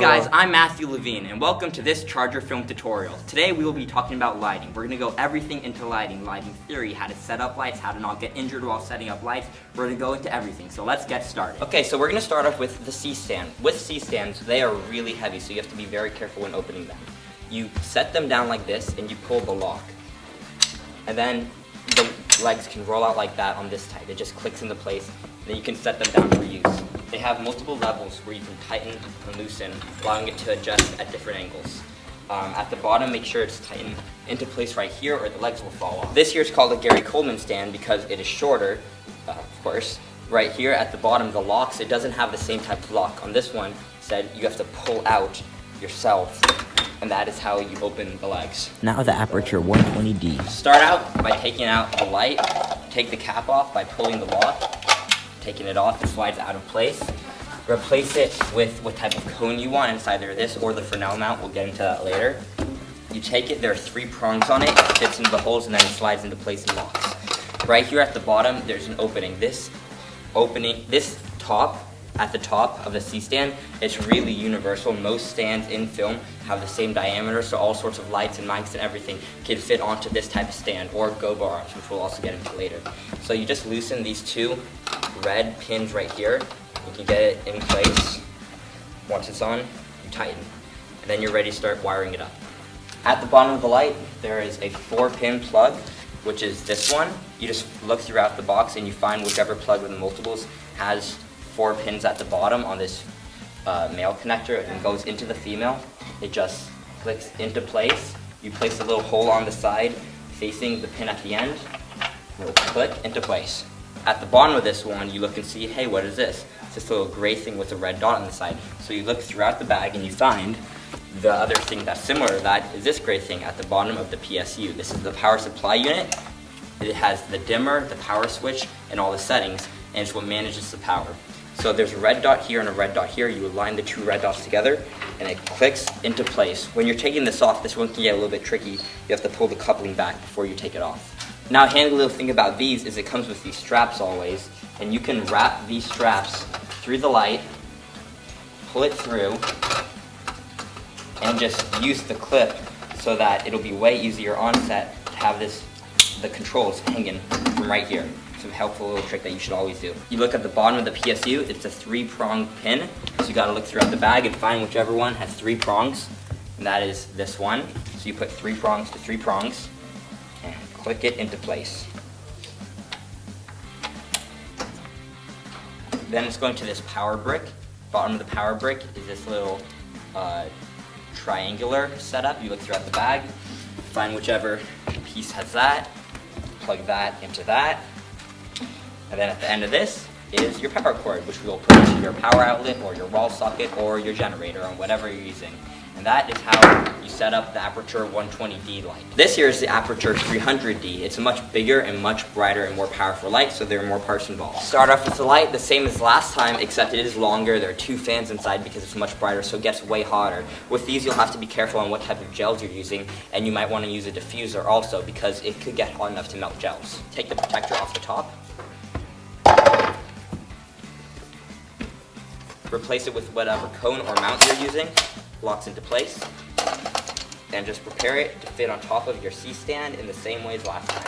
guys, I'm Matthew Levine, and welcome to this Charger film tutorial. Today we will be talking about lighting. We're going to go everything into lighting theory, how to set up lights, how to not get injured while setting up lights. We're going to go into everything, so let's get started. Okay, so we're going to start off with the C-stand. With C-stands, they are really heavy, so you have to be very careful when opening them. You set them down like this, and you pull the lock. And then the legs can roll out like that on this type. It just clicks into place, and then you can set them down for use. They have multiple levels where you can tighten and loosen, allowing it to adjust at different angles. At the bottom, make sure it's tightened into place right here or the legs will fall off. This here is called a Gary Coleman stand because it is shorter, of course. Right here at the bottom, the locks, it doesn't have the same type of lock. On this one, said you have to pull out yourself, and that is how you open the legs. Now the Aperture 120D. Start out by taking out the light, take the cap off by pulling the lock. Taking it off, it slides out of place. Replace it with what type of cone you want inside there, this or the Fresnel mount, we'll get into that later. You take it, there are 3 prongs on it, it fits into the holes and then it slides into place and locks. Right here at the bottom, there's an opening. This top, at the top of the C-stand, it's really universal. Most stands in film have the same diameter, so all sorts of lights and mics and everything can fit onto this type of stand, or go bars, which we'll also get into later. So you just loosen these 2 red pins right here. You can get it in place. Once it's on, you tighten. And then you're ready to start wiring it up. At the bottom of the light, there is a 4-pin plug, which is this one. You just look throughout the box and you find whichever plug with the multiples has 4 pins at the bottom on this male connector and goes into the female. It just clicks into place. You place a little hole on the side facing the pin at the end. It will click into place. At the bottom of this one, you look and see, hey, what is this? It's this little gray thing with a red dot on the side. So you look throughout the bag and you find the other thing that's similar to that is this gray thing at the bottom of the PSU. This is the power supply unit. It has the dimmer, the power switch, and all the settings, and it's what manages the power. So there's a red dot here and a red dot here. You align the 2 red dots together and it clicks into place. When you're taking this off, this one can get a little bit tricky. You have to pull the coupling back before you take it off. Now, a handy little thing about these is it comes with these straps always, and you can wrap these straps through the light, pull it through, and just use the clip so that it'll be way easier on set to have the controls hanging from right here. It's a helpful little trick that you should always do. You look at the bottom of the PSU, it's a 3-pronged pin, so you gotta look throughout the bag and find whichever one has 3 prongs, and that is this one. So you put 3 prongs to 3 prongs, and click it into place. Then it's going to this power brick. Bottom of the power brick is this little triangular setup. You look throughout the bag, find whichever piece has that, plug that into that, and then at the end of this is your power cord, which we'll put into your power outlet or your wall socket or your generator or whatever you're using. And that is how you set up the Aperture 120D light. This here is the Aperture 300D. It's a much bigger and much brighter and more powerful light, so there are more parts involved. Start off with the light the same as last time, except it is longer. There are 2 fans inside because it's much brighter, so it gets way hotter. With these, you'll have to be careful on what type of gels you're using, and you might want to use a diffuser also because it could get hot enough to melt gels. Take the protector off the top. Replace it with whatever cone or mount you're using. Locks into place, and just prepare it to fit on top of your C-stand in the same way as last time.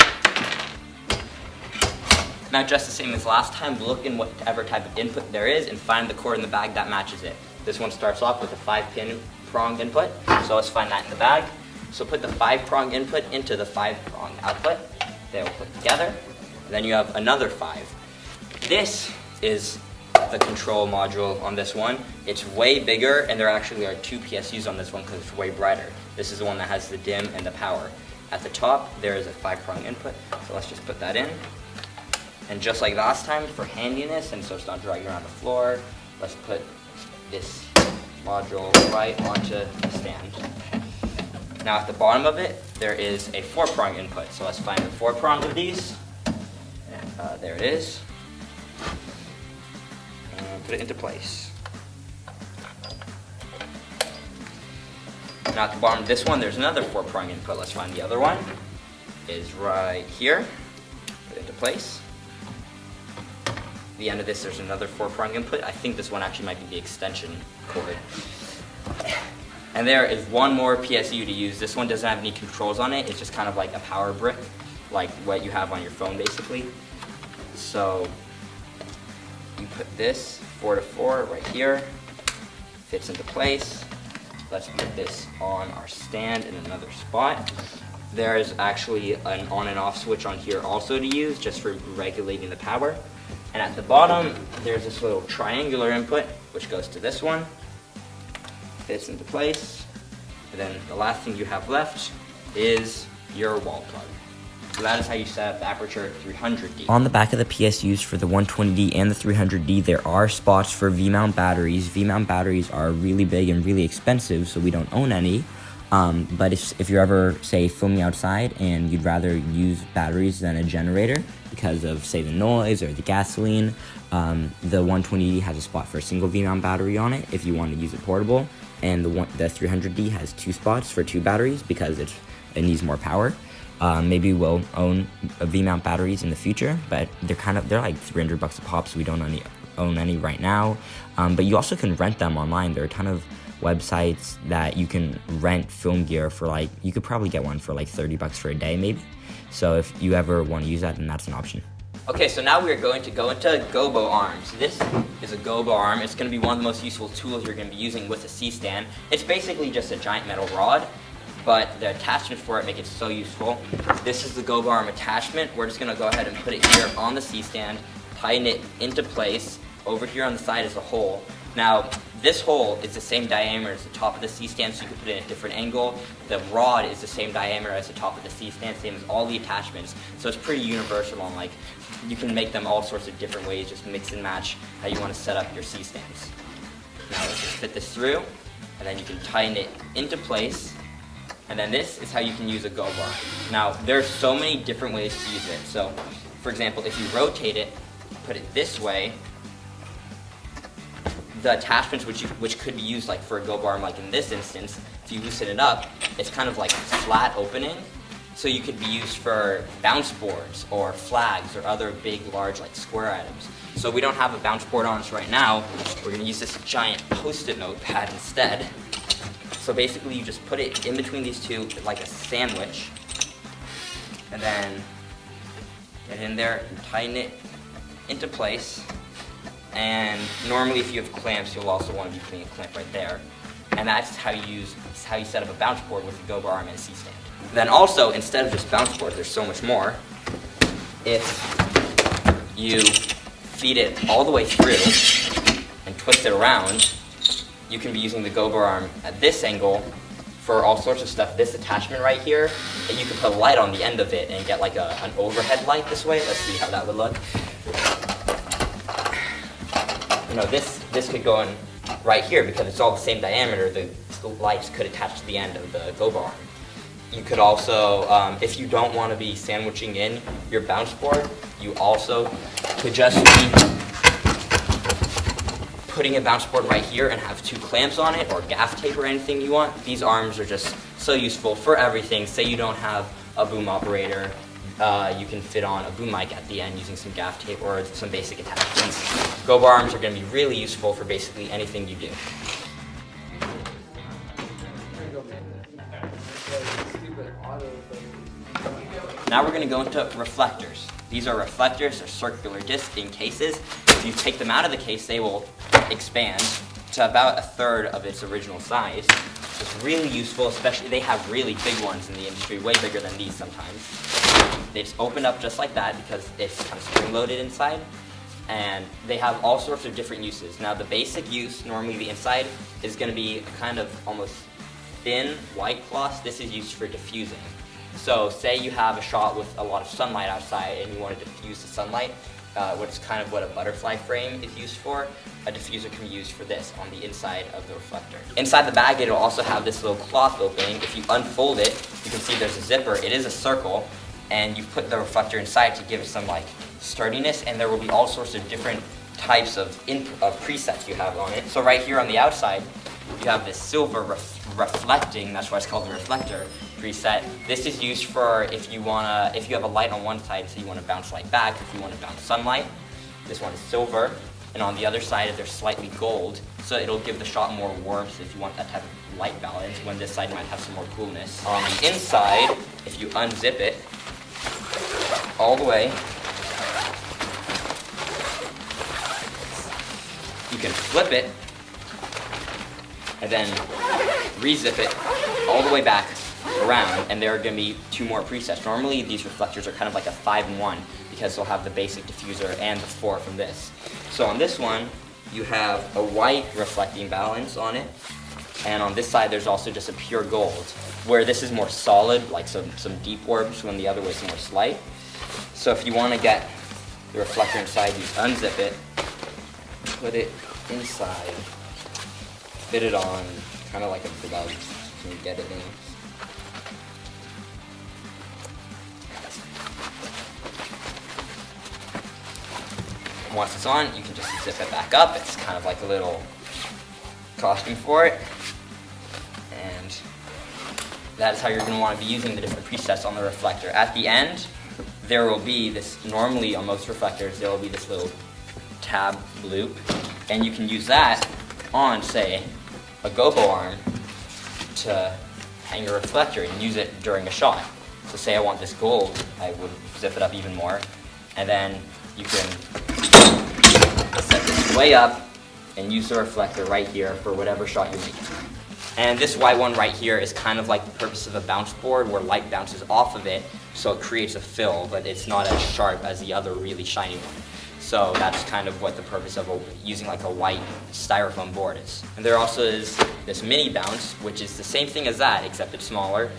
Now, just the same as last time, look in whatever type of input there is and find the cord in the bag that matches it. This one starts off with a 5-pin prong input, so let's find that in the bag. So put the 5-prong input into the 5-prong output. They will click together, and then you have another 5. This is the control module on this one. It's way bigger, and there actually are 2 PSUs on this one because it's way brighter. This is the one that has the dim and the power. At the top, there is a 5-prong input, so let's just put that in. And just like last time, for handiness, and so it's not dragging around the floor, let's put this module right onto the stand. Now at the bottom of it, there is a 4-prong input, so let's find the 4 prongs of these. There it is. Put it into place. Now at the bottom of this one, there's another 4-prong input. Let's find the other one. Is right here. Put it into place. At the end of this, there's another 4-prong input. I think this one actually might be the extension cord. And there is one more PSU to use. This one doesn't have any controls on it. It's just kind of like a power brick, like what you have on your phone basically. So you put this 4 to 4 right here, fits into place. Let's put this on our stand in another spot. There is actually an on and off switch on here also to use, just for regulating the power. And at the bottom, there's this little triangular input, which goes to this one, fits into place. And then the last thing you have left is your wall plug. So that is how you set up the Aperture 300D. On the back of the PSUs for the 120D and the 300D, there are spots for V-mount batteries. V-mount batteries are really big and really expensive, so we don't own any. But if you're ever, say, filming outside and you'd rather use batteries than a generator because of, say, the noise or the gasoline, the 120D has a spot for a single V-mount battery on it if you want to use it portable, and the 300D has 2 spots for 2 batteries because it needs more power. Maybe we'll own V-mount batteries in the future, but they're like $300 a pop, so we don't own any right now. But you also can rent them online. There are a ton of websites that you can rent film gear for, you could probably get one for like $30 for a day maybe. So if you ever want to use that, then that's an option. Okay, so now we are going to go into gobo arms. This is a gobo arm. It's going to be one of the most useful tools you're going to be using with a C-stand. It's basically just a giant metal rod, but the attachment for it make it so useful. This is the gobo arm attachment. We're just going to go ahead and put it here on the C-stand, tighten it into place. Over here on the side is a hole. Now, this hole is the same diameter as the top of the C-stand, so you can put it at a different angle. The rod is the same diameter as the top of the C-stand, same as all the attachments. So it's pretty universal, and you can make them all sorts of different ways, just mix and match how you want to set up your C-stands. Now let's just fit this through, and then you can tighten it into place. And then this is how you can use a gobo arm. Now, there's so many different ways to use it. So, for example, if you rotate it, put it this way, the attachments which could be used for a gobo arm, like in this instance, if you loosen it up, it's kind of like a flat opening. So you could be used for bounce boards or flags or other big, large, square items. So we don't have a bounce board on us right now. We're going to use this giant Post-it note pad instead. So basically, you just put it in between these two like a sandwich, and then get in there and tighten it into place. And normally, if you have clamps, you'll also want to be putting a clamp right there. And that's how you set up a bounce board with a gobo arm and a C-stand. Then also, instead of just bounce boards, there's so much more. If you feed it all the way through and twist it around, you can be using the gobo arm at this angle for all sorts of stuff. This attachment right here, and you can put a light on the end of it and get an overhead light this way. Let's see how that would look. This could go in right here because it's all the same diameter. The lights could attach to the end of the gobo arm. You could also, if you don't want to be sandwiching in your bounce board, you also could just be putting a bounce board right here and have 2 clamps on it, or gaff tape or anything you want. These arms are just so useful for everything. Say you don't have a boom operator, you can fit on a boom mic at the end using some gaff tape or some basic attachments. Gobo arms are going to be really useful for basically anything you do. Now we're going to go into reflectors. These are reflectors, they're circular discs in cases. If you take them out of the case, they will expand to about 1/3 of its original size. It's really useful, especially they have really big ones in the industry, way bigger than these sometimes. They just open up just like that because it's kind of spring-loaded inside. And they have all sorts of different uses. Now the basic use, normally the inside, is going to be a kind of almost thin white cloth. This is used for diffusing. So say you have a shot with a lot of sunlight outside and you want to diffuse the sunlight, which is kind of what a butterfly frame is used for. A diffuser can be used for this on the inside of the reflector. Inside the bag, it'll also have this little cloth opening. If you unfold it, you can see there's a zipper. It is a circle, and you put the reflector inside to give it some sturdiness, and there will be all sorts of different types of presets you have on it. So right here on the outside, you have this silver reflecting, that's why it's called the reflector preset. This is used for if you have a light on one side, so you want to bounce light back, if you want to bounce sunlight. This one is silver. and on the other side they're slightly gold, so it'll give the shot more warmth if you want that type of light balance, when this side might have some more coolness. On the inside, if you unzip it all the way, you can flip it and then re-zip it all the way back around, and there are going to be 2 more presets. Normally these reflectors are kind of like a 5-in-1 because they'll have the basic diffuser and the 4 from this. So on this one you have a white reflecting balance on it, and on this side there's also just a pure gold, where this is more solid, like some deep orbs, when the other way is more slight. So if you want to get the reflector inside, you unzip it, put it inside, fit it on, kind of like a glove. Can you get it in? Once it's on, you can just zip it back up. It's kind of like a little costume for it. And that is how you're going to want to be using the different presets on the reflector. At the end, there will be this, normally on most reflectors, there will be this little tab loop, and you can use that on, say, a gobo arm to hang a reflector and use it during a shot. So say I want this gold, I would zip it up even more, and then you can set this way up and use the reflector right here for whatever shot you're making. And this white one right here is kind of like the purpose of a bounce board, where light bounces off of it, so it creates a fill, but it's not as sharp as the other really shiny one. So that's kind of what the purpose of using like a white styrofoam board is. And there also is this mini bounce, which is the same thing as that, except it's smaller.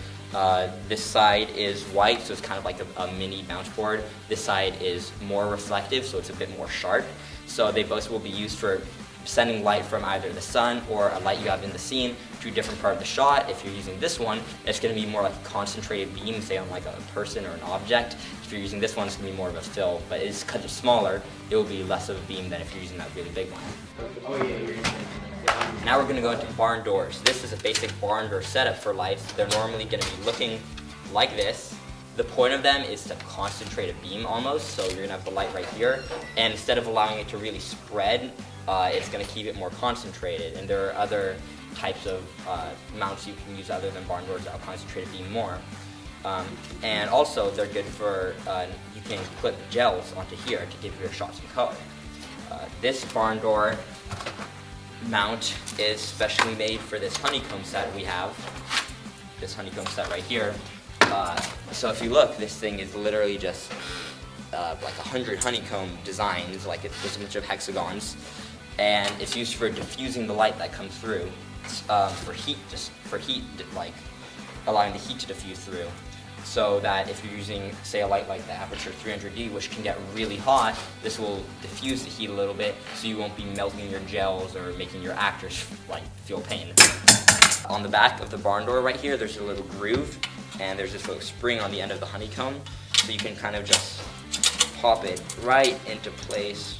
This side is white, so it's kind of like a mini bounce board. This side is more reflective, so it's a bit more sharp. So they both will be used for sending light from either the sun or a light you have in the scene to a different part of the shot. If you're using this one, it's going to be more like a concentrated beam, say on like a person or an object. If you're using this one, it's going to be more of a fill, but it's because it's smaller, it will be less of a beam than if you're using that really big one. Now we're going to go into barn doors. This is a basic barn door setup for lights. They're normally going to be looking like this. The point of them is to concentrate a beam almost, so you're going to have the light right here, and instead of allowing it to really spread, it's going to keep it more concentrated. And there are other types of mounts you can use other than barn doors that will concentrate a beam more. And also they're good for, you can put gels onto here to give your shot some color. This barn door mount is specially made for this honeycomb set we have. This honeycomb set right here. So if you look, this thing is literally just like 100 honeycomb designs, like it's just a bunch of hexagons, and it's used for diffusing the light that comes through, for heat, like allowing the heat to diffuse through, so that if you're using, say, a light like the Aperture 300D, which can get really hot, this will diffuse the heat a little bit, so you won't be melting your gels or making your actors like feel pain. On the back of the barn door right here, there's a little groove, and there's this little spring on the end of the honeycomb, so you can kind of just pop it right into place.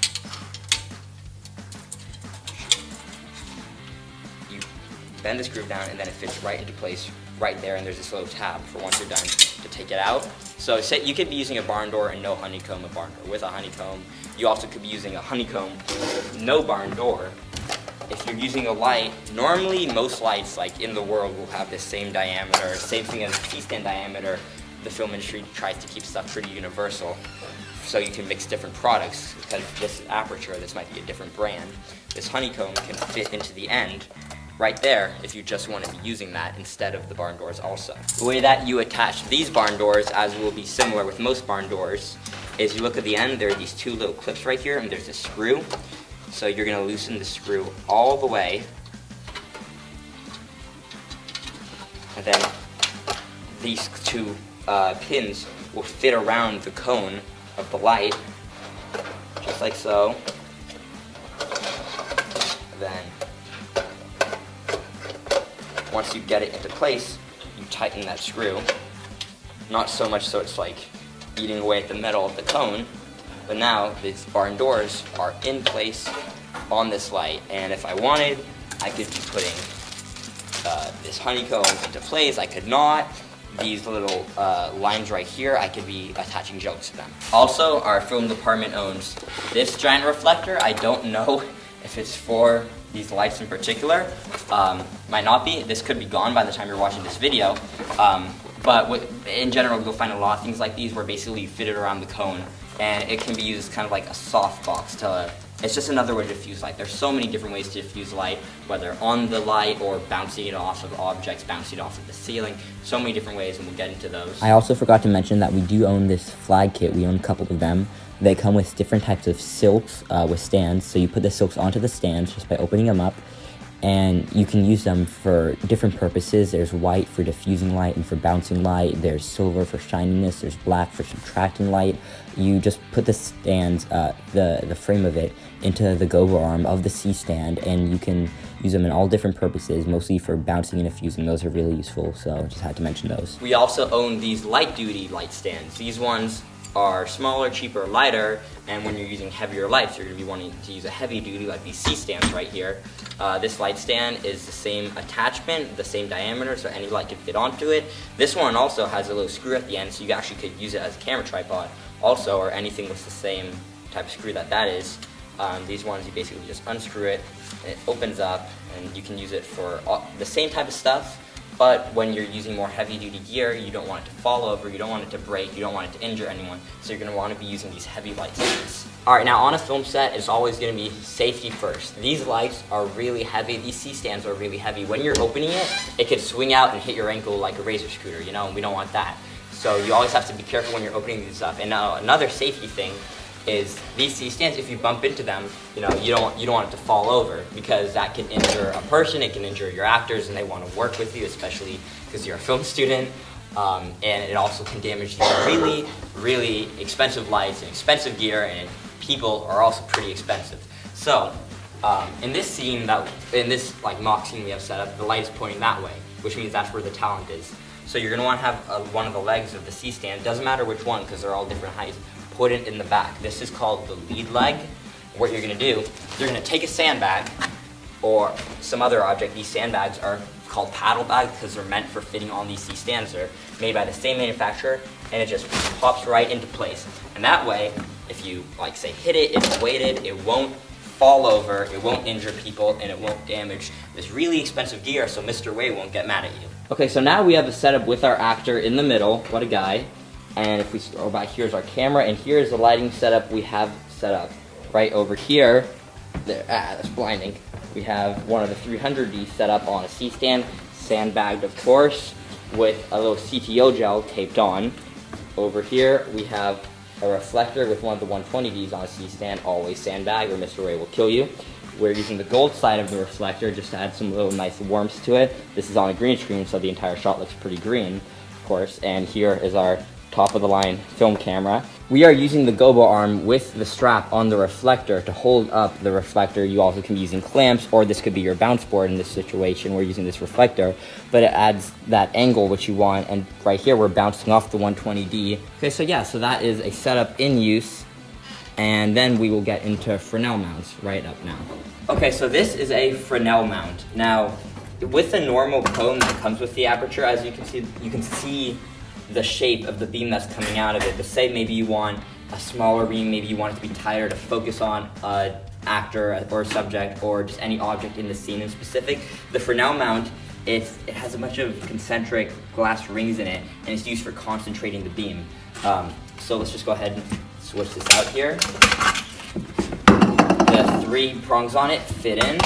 You bend this groove down, and then it fits right into place right there, and there's this little tab for once you're done to take it out. So say you could be using a barn door and no honeycomb, a barn door with a honeycomb. You also could be using a honeycomb with no barn door. If you're using a light, normally most lights like in the world will have the same diameter, same thing as C-stand diameter. The film industry tries to keep stuff pretty universal, so you can mix different products, because this is Aperture, this might be a different brand. This honeycomb can fit into the end right there if you just want to be using that instead of the barn doors also. The way that you attach these barn doors, as will be similar with most barn doors, is you look at the end, there are these 2 little clips right here, and there's a screw. So you're going to loosen the screw all the way, and then these 2 pins will fit around the cone of the light, just like so. And then once you get it into place, you tighten that screw, not so much so it's like eating away at the metal of the cone, but now these barn doors are in place on this light, and if I wanted, I could be putting this honeycomb into place. I could not. these little lines right here, I could be attaching jokes to them. Also, our film department owns this giant reflector. I don't know if it's for these lights in particular. Might not be. This could be gone by the time you're watching this video. But in general, you'll find a lot of things like these where basically you fit it around the cone, and it can be used as kind of like a soft box to. It's just another way to diffuse light. There's so many different ways to diffuse light, whether on the light or bouncing it off of objects, bouncing it off of the ceiling. So many different ways, and we'll get into those. I also forgot to mention that we do own this flag kit. We own a couple of them. They come with different types of silks with stands. So you put the silks onto the stands just by opening them up, and you can use them for different purposes. There's white for diffusing light and for bouncing light. There's silver for shininess. There's black for subtracting light. You just put the stand, the frame of it, into the gobo arm of the C stand, and you can use them in all different purposes, mostly for bouncing and diffusing. Those are really useful, so just had to mention those. We also own these light duty light stands. These ones are smaller, cheaper, lighter, and when you're using heavier lights, you're going to be wanting to use a heavy duty like these C stands right here. This light stand is the same attachment, the same diameter, so any light can fit onto it. This one also has a little screw at the end, so you actually could use it as a camera tripod also, or anything with the same type of screw that is. These ones, you basically just unscrew it, and it opens up, and you can use it for the same type of stuff, but when you're using more heavy-duty gear, you don't want it to fall over, you don't want it to break, you don't want it to injure anyone, so you're going to want to be using these heavy light stands. Alright, now on a film set, it's always going to be safety first. These lights are really heavy, these C-stands are really heavy. When you're opening it, it could swing out and hit your ankle like a razor scooter, you know, and we don't want that. So you always have to be careful when you're opening these up. And now another safety thing is these C-stands, if you bump into them, you know, you don't want it to fall over, because that can injure a person, it can injure your actors, and they want to work with you, especially because you're a film student. And it also can damage these really, really expensive lights and expensive gear, and people are also pretty expensive. So, in this scene, in this like mock scene we have set up, the light is pointing that way, which means that's where the talent is. So you're going to want to have one of the legs of the C-stand, doesn't matter which one because they're all different heights, put it in the back. This is called the lead leg. What you're going to do, you're going to take a sandbag or some other object. These sandbags are called paddle bags because they're meant for fitting on these C-stands. They're made by the same manufacturer, and it just pops right into place. And that way, if you, like, say, hit it, it's weighted, it won't fall over, it won't injure people, and it won't damage this really expensive gear, so Mr. Wei won't get mad at you. Okay, so now we have a setup with our actor in the middle. What a guy. And if we scroll back, here's our camera, and here's the lighting setup we have set up. Right over here, there, that's blinding. We have one of the 300D set up on a C-stand, sandbagged of course, with a little CTO gel taped on. Over here, we have a reflector with one of the 120Ds on a C-stand, always sandbag or Mr. Ray will kill you. We're using the gold side of the reflector just to add some little nice warmth to it. This is on a green screen, so the entire shot looks pretty green, of course. And here is our top-of-the-line film camera. We are using the gobo arm with the strap on the reflector to hold up the reflector. You also can be using clamps, or this could be your bounce board in this situation. We're using this reflector, but it adds that angle which you want, and right here we're bouncing off the 120D. Okay, so yeah, so that is a setup in use, and then we will get into Fresnel mounts right up now. Okay, so this is a Fresnel mount. Now, with the normal cone that comes with the aperture, as you can see the shape of the beam that's coming out of it. But say maybe you want a smaller beam, maybe you want it to be tighter to focus on an actor or a subject or just any object in the scene in specific. The Fresnel mount, it has a bunch of concentric glass rings in it, and it's used for concentrating the beam. So let's just go ahead and switch this out here. The 3 prongs on it fit in,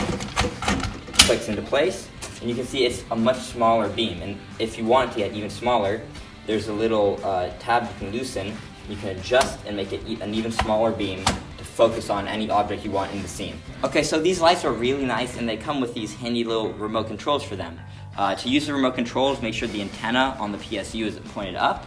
clicks into place, and you can see it's a much smaller beam. And if you want it to get even smaller, there's a little tab you can loosen. You can adjust and make it an even smaller beam to focus on any object you want in the scene. Okay, so these lights are really nice, and they come with these handy little remote controls for them. To use the remote controls, make sure the antenna on the PSU is pointed up.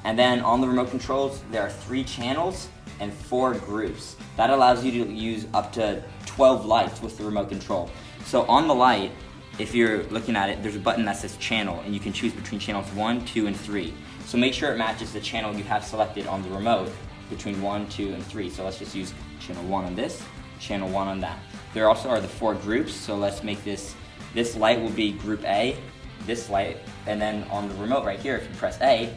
And then on the remote controls, there are 3 channels and 4 groups. That allows you to use up to 12 lights with the remote control. So on the light, if you're looking at it, there's a button that says channel, and you can choose between channels 1, 2, and 3. So make sure it matches the channel you have selected on the remote between 1, 2, and 3. So let's just use channel 1 on this, channel 1 on that. There also are the 4 groups, so let's make this light will be group A, this light, and then on the remote right here, if you press A, it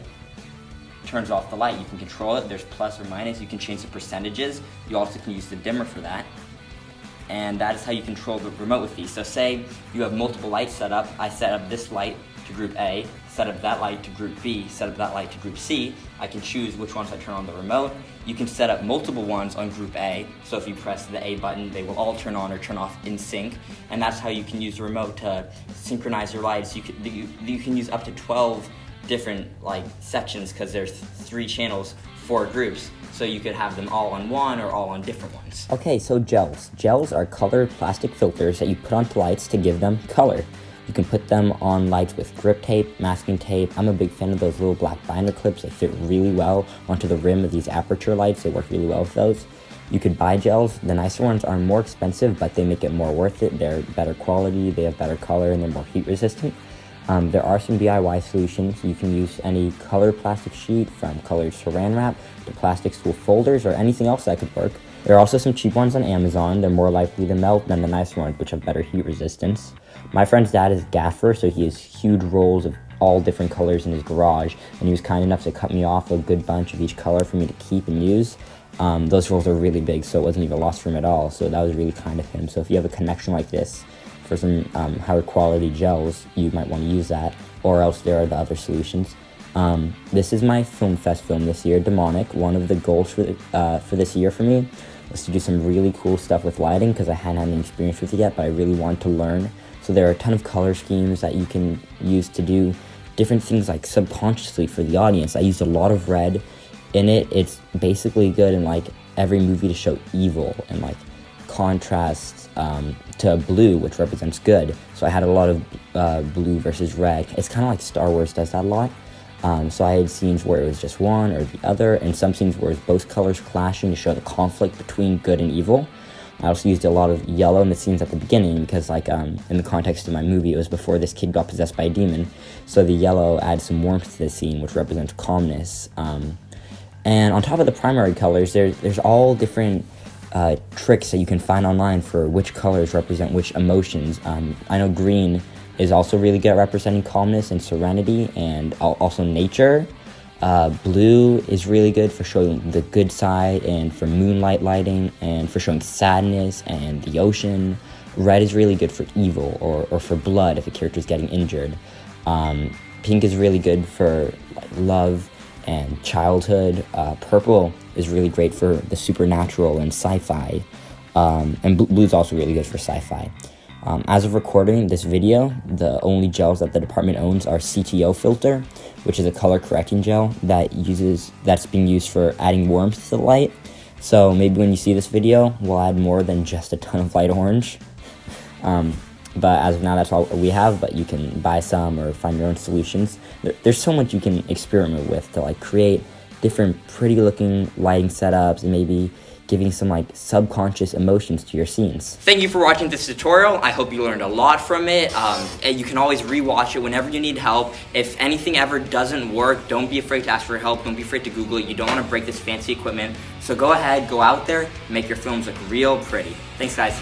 turns off the light. You can control it. There's plus or minus. You can change the percentages. You also can use the dimmer for that. And that is how you control the remote with these. So say you have multiple lights set up. I set up this light to group A, set up that light to group B, set up that light to group C. I can choose which ones I turn on the remote. You can set up multiple ones on group A. So if you press the A button, they will all turn on or turn off in sync. And that's how you can use the remote to synchronize your lights. You can use up to 12 different sections, because there's 3 channels, 4 groups. So you could have them all on one or all on different ones. Okay, so gels. Gels are colored plastic filters that you put onto lights to give them color. You can put them on lights with grip tape, masking tape. I'm a big fan of those little black binder clips. They fit really well onto the rim of these aperture lights. They work really well with those. You could buy gels. The nicer ones are more expensive, but they make it more worth it. They're better quality, they have better color, and they're more heat resistant. There are some DIY solutions. You can use any colored plastic sheet, from colored saran wrap to plastic spool folders or anything else that could work. There are also some cheap ones on Amazon. They're more likely to melt than the nicer ones, which have better heat resistance. My friend's dad is a gaffer, so he has huge rolls of all different colors in his garage, and he was kind enough to cut me off a good bunch of each color for me to keep and use. Those rolls are really big, so it wasn't even lost for him at all, so that was really kind of him. So if you have a connection like this for some higher quality gels, you might want to use that, or else there are the other solutions. This is my film fest film this year, Demonic. One of the goals for this year for me was to do some really cool stuff with lighting, because I hadn't had any experience with it yet, but I really wanted to learn. So there are a ton of color schemes that you can use to do different things, like subconsciously for the audience. I used a lot of red in it. It's basically good in every movie to show evil, and contrast to blue, which represents good. So I had a lot of blue versus red. It's kind of like Star Wars does that a lot. So I had scenes where it was just one or the other, and some scenes where it was both colors clashing to show the conflict between good and evil. I also used a lot of yellow in the scenes at the beginning, because in the context of my movie, it was before this kid got possessed by a demon. So the yellow adds some warmth to the scene, which represents calmness. And on top of the primary colors, there's all different tricks that you can find online for which colors represent which emotions. I know green is also really good at representing calmness and serenity, and also nature. Blue is really good for showing the good side and for moonlight lighting, and for showing sadness and the ocean. Red is really good for evil or for blood if a character is getting injured. Pink is really good for love and childhood. Purple is really great for the supernatural and sci-fi. And blue is also really good for sci-fi. As of recording this video, the only gels that the department owns are CTO filter, which is a color correcting gel that's being used for adding warmth to the light. So maybe when you see this video, we'll add more than just a ton of light orange. But as of now, that's all we have, but you can buy some or find your own solutions. There's so much you can experiment with to create different pretty looking lighting setups, and maybe giving some subconscious emotions to your scenes. Thank you for watching this tutorial. I hope you learned a lot from it. And you can always rewatch it whenever you need help. If anything ever doesn't work, don't be afraid to ask for help. Don't be afraid to Google it. You don't want to break this fancy equipment. So go ahead, go out there, make your films look real pretty. Thanks, guys.